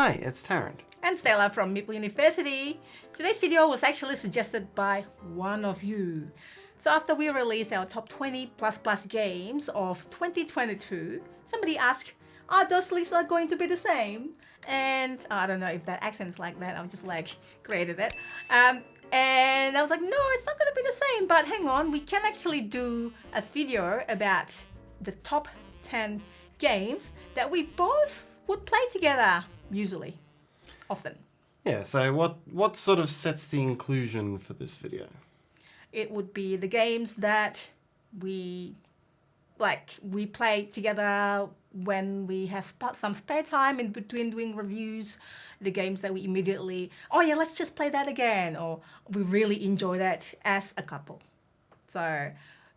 Hi, it's Tarrant. And Stella from Meeple University. Today's video was actually suggested by one of you. So after we released our top 20 plus games of 2022, somebody asked, are those lists going to be the same? And I don't know if that accent's like that, I'm just like created it. And I was like, no, it's not going to be the same, but hang on, we can actually do a video about the top 10 games that we both would play together, usually, often. Yeah, so what sort of sets the inclusion for this video? It would be the games that we play together when we have some spare time in between doing reviews, the games that we immediately, oh yeah, let's just play that again, or we really enjoy that as a couple. So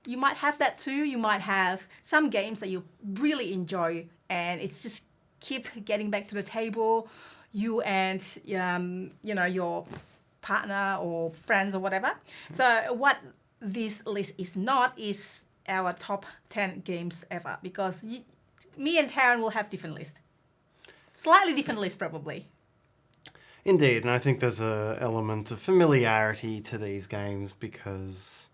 you might have that too. You might have some games that you really enjoy and it's just keep getting back to the table, you and your partner or friends or whatever. So what this list is not is our top 10 games ever, because me and Tarrant will have different lists. Slightly different lists probably. Indeed, and I think there's an element of familiarity to these games because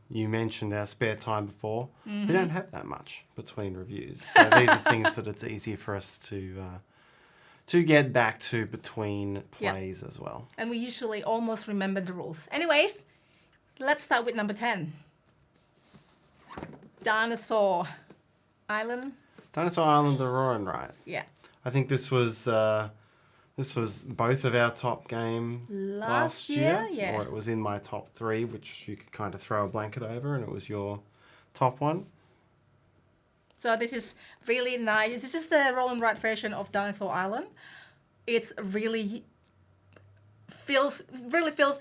you mentioned our spare time before. Mm-hmm. We don't have that much between reviews. So these are things that it's easier for us to get back to between plays as well. And we usually almost remember the rules. Anyways, let's start with number 10. Dinosaur Island. Dinosaur Island, the Roar and Ride. Yeah. I think this was both of our top game last year. Yeah. Or it was in my top 3, which you could kind of throw a blanket over, and it was your top one. So this is really nice. This is the roll and ride version of Dinosaur Island. It's really feels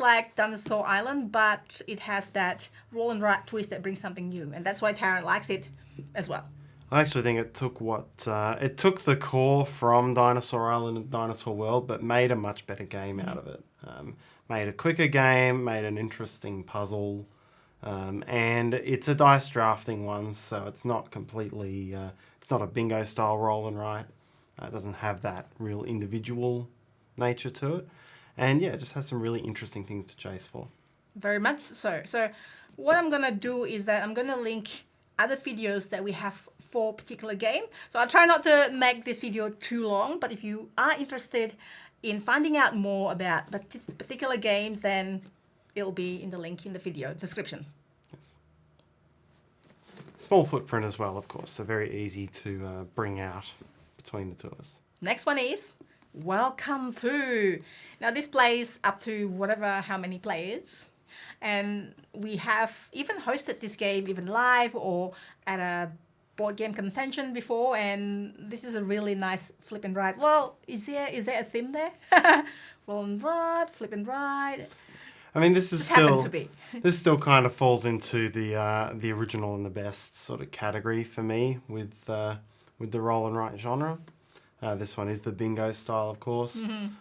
like Dinosaur Island, but it has that roll and ride twist that brings something new, and that's why Tarrant likes it as well. I actually think it took the core from Dinosaur Island and Dinosaur World, but made a much better game out of it. Made a quicker game, made an interesting puzzle, and it's a dice drafting one, so it's not completely, it's not a bingo style roll and write. It doesn't have that real individual nature to it. And yeah, it just has some really interesting things to chase for. Very much so. So what I'm going to do is that I'm going to link other videos that we have for a particular game. So I'll try not to make this video too long, but if you are interested in finding out more about particular games, then it'll be in the link in the video description. Yes. Small footprint as well, of course, so very easy to bring out between the two of us. Next one is Welcome to. Now this plays up to how many players. And we have even hosted this game even live or at a board game convention before, and this is a really nice flip and ride. Well, is there a theme there? Roll and ride, flip and ride. I mean, this still kind of falls into the original and the best sort of category for me with the roll and write genre. This one is the bingo style, of course. Mm-hmm.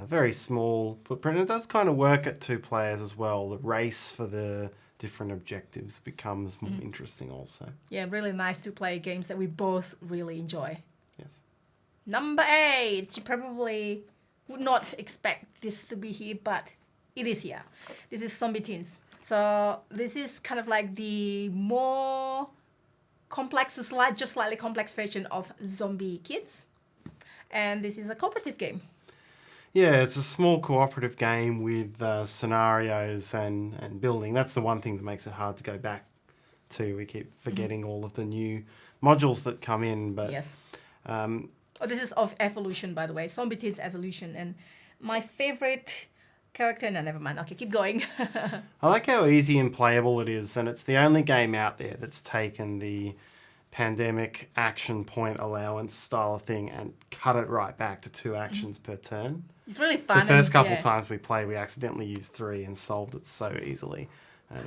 Very small footprint. It does kind of work at 2 players as well. The race for the different objectives becomes more interesting also. Yeah, really nice to play games that we both really enjoy. Yes. Number 8. You probably would not expect this to be here, but it is here. This is Zombie Teens. So this is kind of like the more complex, just slightly complex version of Zombie Kids. And this is a cooperative game. Yeah, it's a small cooperative game with scenarios and building. That's the one thing that makes it hard to go back to. We keep forgetting all of the new modules that come in. But yes. This is of Evolution, by the way. Zombie Teens Evolution. And my favorite character... No, never mind. Okay, keep going. I like how easy and playable it is. And it's the only game out there that's taken the pandemic action point allowance style of thing and cut it right back to 2 actions per turn. It's really fun. The first couple times we played, we accidentally used 3 and solved it so easily. And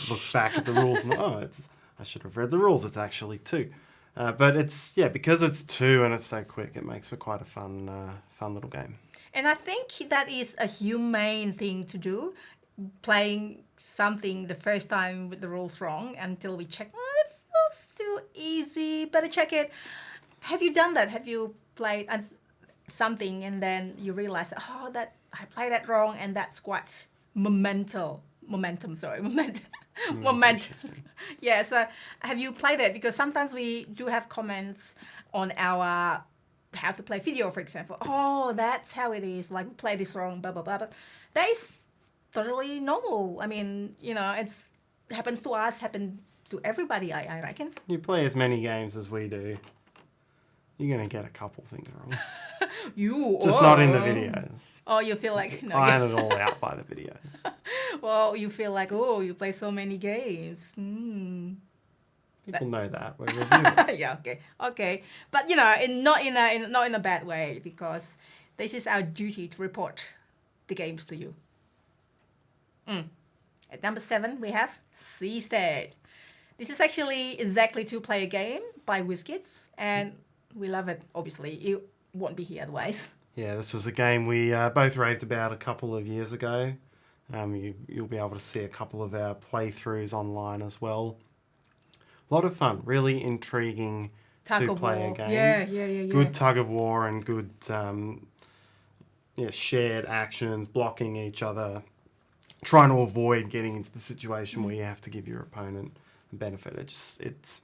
looked back at the rules and I should have read the rules. It's actually 2. But it's because it's 2 and it's so quick, it makes for quite a fun little game. And I think that is a humane thing to do, playing something the first time with the rules wrong until we check. It feels too easy. Better check it. Have you done that? Have you played? something and then you realize, oh, that I played that wrong, and that's quite momentum. Yeah, so have you played it? Because sometimes we do have comments on our how to play video, for example. Oh, that's how it is. Like, play this wrong, blah, blah, blah. But that is totally normal. I mean, it's happens to us, happen to everybody, I reckon. You play as many games as we do, you're going to get a couple things wrong. Just not in the videos. Oh, you feel like... No, iron it all out by the videos. Well, you feel like, oh, you play so many games. People know that. We're reviewers. Yeah, okay. But, not in a bad way, because this is our duty to report the games to you. At number 7, we have Seastead. This is actually exactly two-player game by WizKids, and we love it, obviously. It won't be here otherwise. Yeah, this was a game we both raved about a couple of years ago. You'll be able to see a couple of our playthroughs online as well. A lot of fun, really intriguing two-player game. Yeah. Good tug of war and good shared actions, blocking each other, trying to avoid getting into the situation where you have to give your opponent a benefit. It's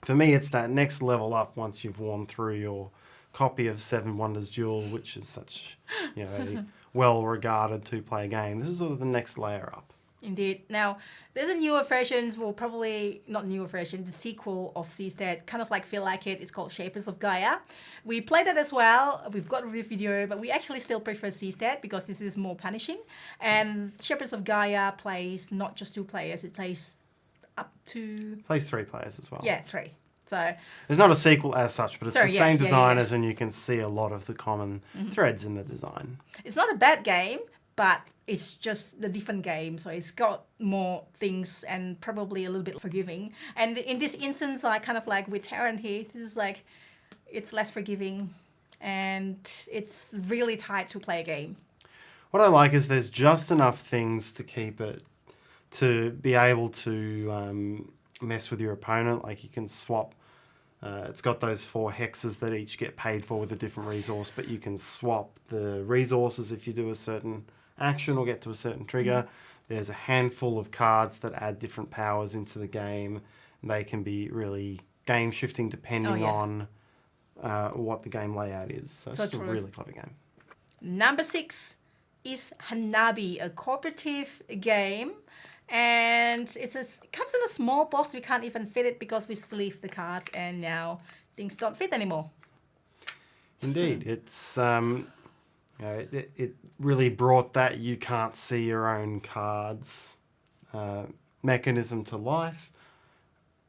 for me, it's that next level up once you've worn through your copy of Seven Wonders Duel, which is such a well-regarded two-player game. This is sort of the next layer up. Indeed. Now, there's a newer version, well, probably not newer version, the sequel of Seastead, kind of like feel like it. It's called Shapers of Gaia. We played it as well. We've got a review video, but we actually still prefer Seastead because this is more punishing. And Shapers of Gaia plays not just 2 players, it plays up to... Plays 3 players as well. Yeah, 3. So it's not a sequel as such, but it's the same designers, yeah. And you can see a lot of the common threads in the design. It's not a bad game, but it's just the different game, so it's got more things and probably a little bit forgiving. And in this instance, I kind of like with Tarrant here, this is like, it's less forgiving and it's really tight to play a game. What I like is there's just enough things to keep it, to be able to mess with your opponent. Like you can swap, it's got those 4 hexes that each get paid for with a different resource, but you can swap the resources if you do a certain action or get to a certain trigger. There's a handful of cards that add different powers into the game. They can be really game shifting depending on what the game layout is. So it's a really clever game. Number 6 is Hanabi, a cooperative game. And it comes in a small box. We can't even fit it because we sleeved the cards and now things don't fit anymore. Indeed. It's... it really brought that you can't see your own cards mechanism to life.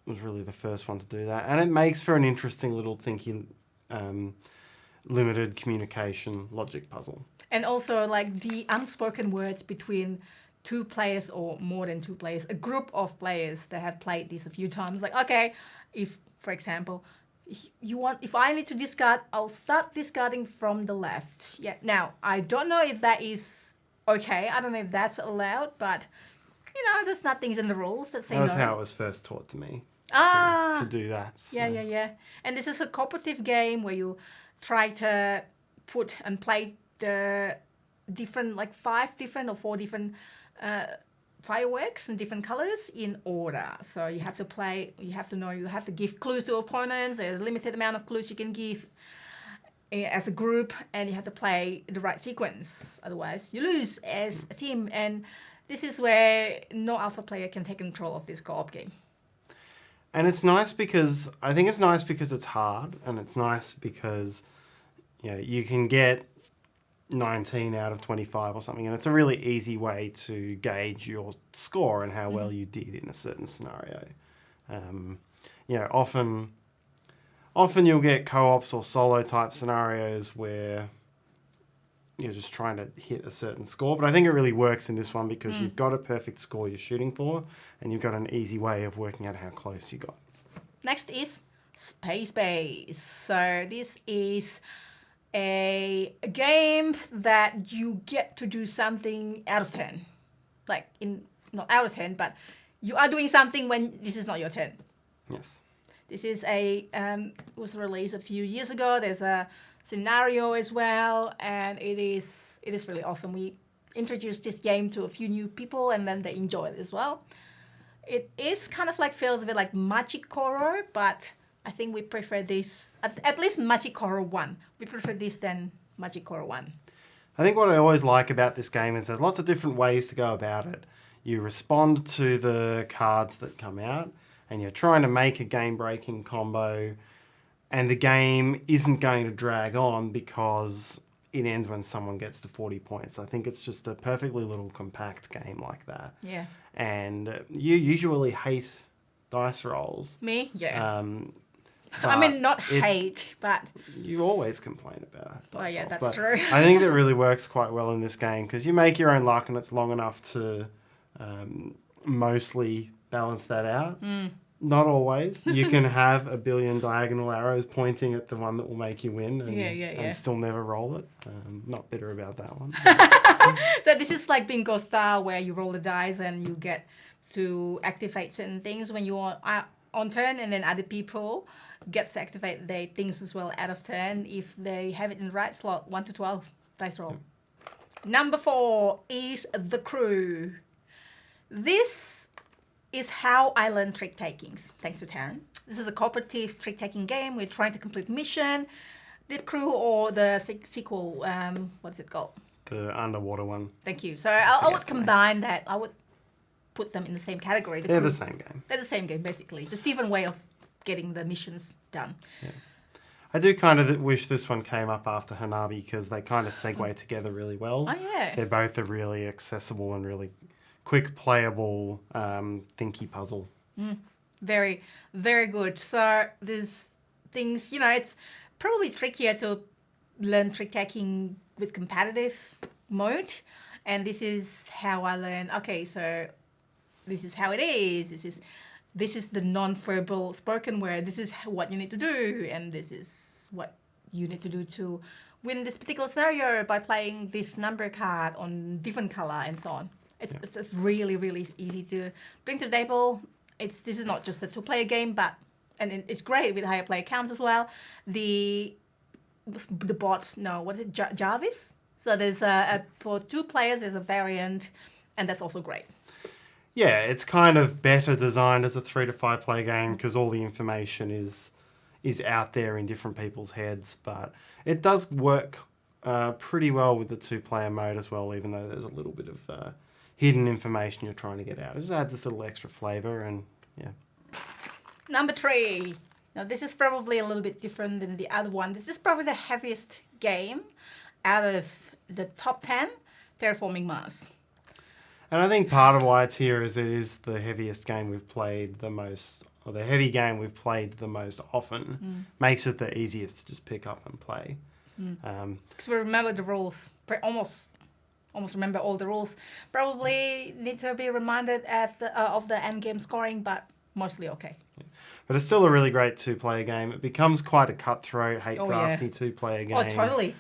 It was really the first one to do that. And it makes for an interesting little thinking, limited communication logic puzzle. And also like the unspoken words between 2 players or more than 2 players, a group of players that have played this a few times. Like, okay, if, for example, if I need to discard, I'll start discarding from the left. Yeah. Now, I don't know if that is okay. I don't know if that's allowed, but, there's nothing in the rules that say no. That's how it was first taught to me. To do that. So. Yeah. And this is a cooperative game where you try to put and play the different, like 5 different or 4 different fireworks in different colors in order. So you have to play, you have to give clues to opponents. There's a limited amount of clues you can give as a group, and you have to play the right sequence. Otherwise, you lose as a team. And this is where no alpha player can take control of this co-op game. And it's nice because, I think it's nice because it's hard, and it's nice because, you can get 19 out of 25 or something, and it's a really easy way to gauge your score and how well you did in a certain scenario. Often you'll get co-ops or solo type scenarios where you're just trying to hit a certain score, but I think it really works in this one because you've got a perfect score you're shooting for, and you've got an easy way of working out how close you got. Next is Space Base. So this is a game that you get to do something out of 10. Not out of 10, but you are doing something when this is not your turn. Yes. This is was released a few years ago. There's a scenario as well, and it is really awesome. We introduced this game to a few new people, and then they enjoy it as well. It is kind of like feels a bit like Machikoro, but I think we prefer this, at least Machikoro 1. We prefer this than Machikoro 1. I think what I always like about this game is there's lots of different ways to go about it. You respond to the cards that come out, and you're trying to make a game-breaking combo, and the game isn't going to drag on because it ends when someone gets to 40 points. I think it's just a perfectly little compact game like that. Yeah. And you usually hate dice rolls. Me? Yeah. But I mean, not hate, but... You always complain about dice yeah, rolls, that's but true. I think that really works quite well in this game because you make your own luck and it's long enough to mostly balance that out. Not always. You can have a billion diagonal arrows pointing at the one that will make you win and still never roll it. Not bitter about that one. So this is like bingo style where you roll the dice and you get to activate certain things when you are on turn, and then other people get to activate their things as well out of turn if they have it in the right slot. 1 to 12 dice roll. Number 4 is The Crew. This is how I learned trick takings, thanks to Tarrant. This is a cooperative trick taking game. We're trying to complete mission. The Crew, or the sequel, what is it called? The underwater one. Thank you. So I would combine that. I would put them in the same category. They're the same game. They're the same game, basically. Just different way of getting the missions done. Yeah. I do kind of wish this one came up after Hanabi because they kind of segue together really well. Oh, yeah. They're both a really accessible and really quick playable thinky puzzle. Very, very good. So there's things, it's probably trickier to learn trick taking with competitive mode. And this is how I learned, okay, so this is how it is. This is the non-verbal spoken word. This is what you need to do. And this is what you need to do to win this particular scenario by playing this number card on different color and so on. It's just really, really easy to bring to the table. This is not just a 2-player game, and it's great with higher player counts as well. The bot, Jarvis? So there's for 2 players, there's a variant, and that's also great. Yeah, it's kind of better designed as a 3 to 5 player game because all the information is out there in different people's heads, but it does work pretty well with the 2-player mode as well, even though there's a little bit of hidden information you're trying to get out. It just adds this little extra flavour and yeah. Number 3. Now this is probably a little bit different than the other one. This is probably the heaviest game out of the top 10, Terraforming Mars. And I think part of why it's here is it is the heaviest game we've played the most, or the heavy game we've played the most often, makes it the easiest to just pick up and play. Because we remember the rules, almost remember all the rules. Probably need to be reminded of the end game scoring, but mostly okay. Yeah. But it's still a really great 2-player game. It becomes quite a cutthroat, hate-crafty 2-player game. Oh, totally.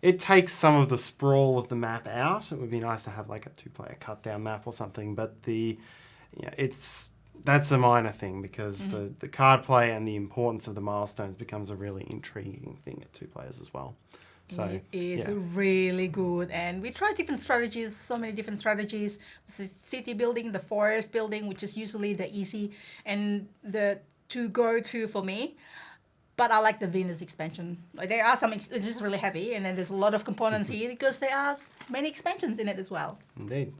It takes some of the sprawl of the map out. It would be nice to have like a 2-player cut-down map or something, but that's a minor thing because the card play and the importance of the milestones becomes a really intriguing thing at 2 players as well. So it is really good, and we tried different strategies, so many different strategies. The city building, the forest building, which is usually the easy and the to go to for me. But I like the Venus expansion. Like there are some, it's just really heavy, and then there's a lot of components here because there are many expansions in it as well. Indeed.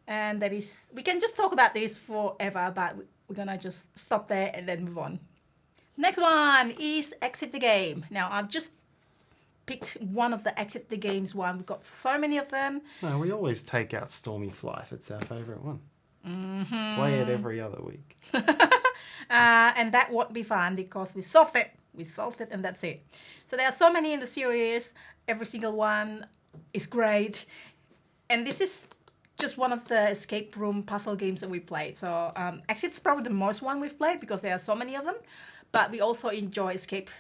And that is, we can just talk about this forever, but we're gonna just stop there and then move on. Next one is Exit the Game. Now I've just picked one of the Exit the Games one. We've got so many of them. No, we always take out Stormy Flight. It's our favourite one. Play it every other week. And that won't be fun because we solved it. We solved it and that's it. So there are so many in the series. Every single one is great. And this is just one of the escape room puzzle games that we played. So Exit's probably the most one we've played because there are so many of them. But we also enjoy Escape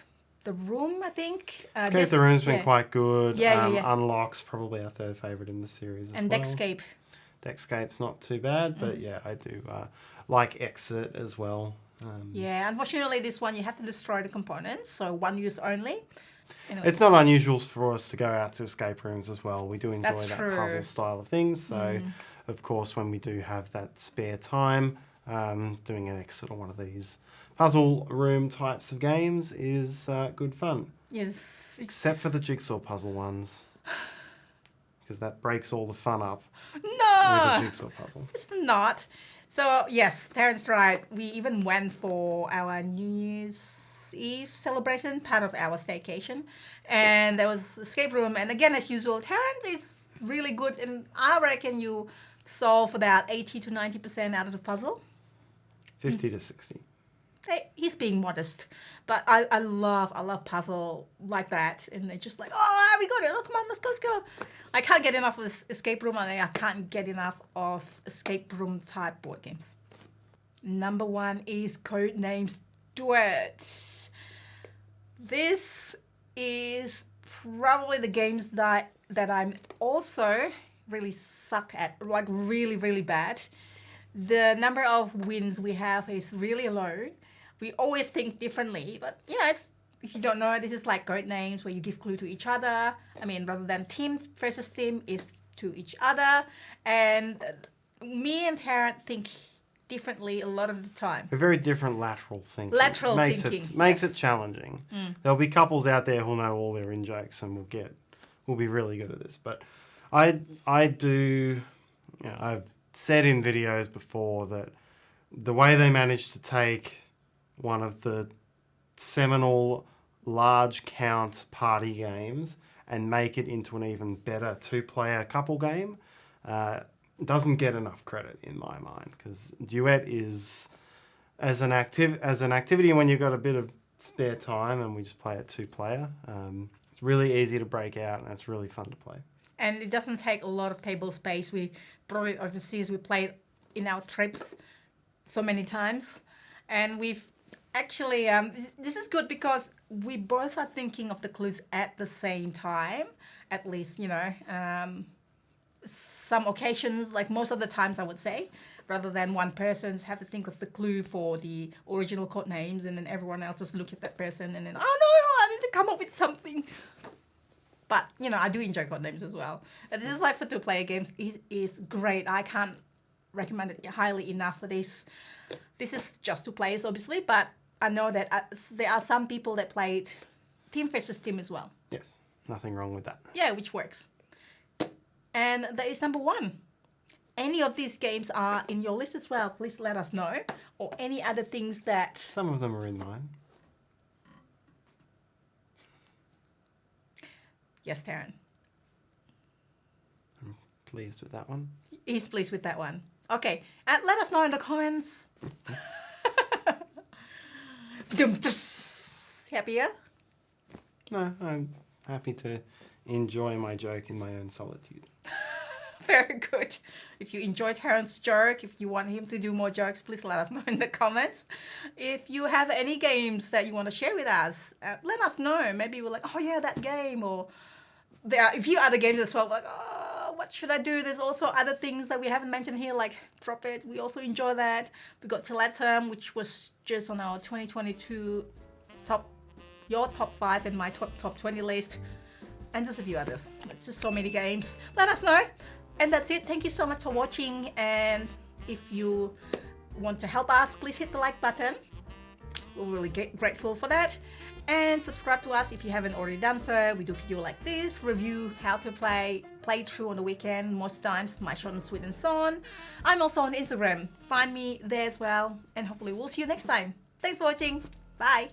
the Room, I think. Escape the Room's been quite good. Yeah. Unlock's probably our 3rd favourite in the series as and well. Deckscape. Deckscape's not too bad, but yeah, I do like Exit as well. Yeah, unfortunately, this one you have to destroy the components, so one use only. Anyway. It's not unusual for us to go out to escape rooms as well. We do enjoy That's that true. puzzle style of things. So, of course, when we do have that spare time, doing an exit on one of these puzzle room types of games is good fun. Yes. Except for the jigsaw puzzle ones. Because that breaks all the fun up with No, a jigsaw puzzle. it's not. So, yes, Tarrant's right. We even went for our New Year's Eve celebration, part of our staycation. And there was escape room. And again, as usual, Tarrant is really good. And I reckon you solve about 80 to 90% out of the puzzle. 50 to 60. Hey, he's being modest. But I love puzzle like that. And it's just like, oh, we got it. Oh, come on, let's go. I can't get enough of this escape room, and I can't get enough of escape room type board games. Number 1 is Codenames Duet. This is probably the games that I'm also really suck at, like really, really bad. The number of wins we have is really low. We always think differently, but if you don't know, this is like code names where you give clue to each other. I mean, rather than team versus team, is to each other. And me and Tarrant think differently a lot of the time. A very different lateral thinking. Makes it challenging. There'll be couples out there who'll know all their in jokes and we'll be really good at this. But I do, I've said in videos before that the way they managed to take one of the seminal large count party games and make it into an even better 2-player couple game doesn't get enough credit in my mind, because duet is as an activity when you've got a bit of spare time and we just play it 2-player. It's really easy to break out and it's really fun to play. And it doesn't take a lot of table space. We brought it overseas. We played in our trips so many times, and we've actually, this is good because we both are thinking of the clues at the same time, at least, some occasions, like most of the times I would say, rather than one person's have to think of the clue for the original code names and then everyone else just look at that person and then, oh no, I need to come up with something. But, I do enjoy code names as well. And this is like for 2-player games. It is great. I can't recommend it highly enough for this. This is just 2 players, obviously, but I know that there are some people that played team versus team as well. Yes, nothing wrong with that. Yeah, which works. And that is number 1. Any of these games are in your list as well, please let us know. Or any other things that... Some of them are in mine. Yes, Tarrant. I'm pleased with that one. He's pleased with that one. Okay, and let us know in the comments. Happier? No, I'm happy to enjoy my joke in my own solitude. Very good. If you enjoyed Tarrant's joke, if you want him to do more jokes, please let us know in the comments. If you have any games that you want to share with us, let us know. Maybe we're like, oh yeah, that game. Or there are a few other games as well, like, oh, what should I do? There's also other things that we haven't mentioned here, like Drop It. We also enjoy that. We got Stella Tarrant, which was just on our 2022 your top 5 and my top 20 list. And just a few others. It's just so many games. Let us know. And that's it. Thank you so much for watching. And if you want to help us, please hit the like button. We're really grateful for that. And subscribe to us if you haven't already done so. We do video like this, review how to play through on the weekend, most times, my short and sweet and so on. I'm also on Instagram. Find me there as well. And hopefully we'll see you next time. Thanks for watching. Bye.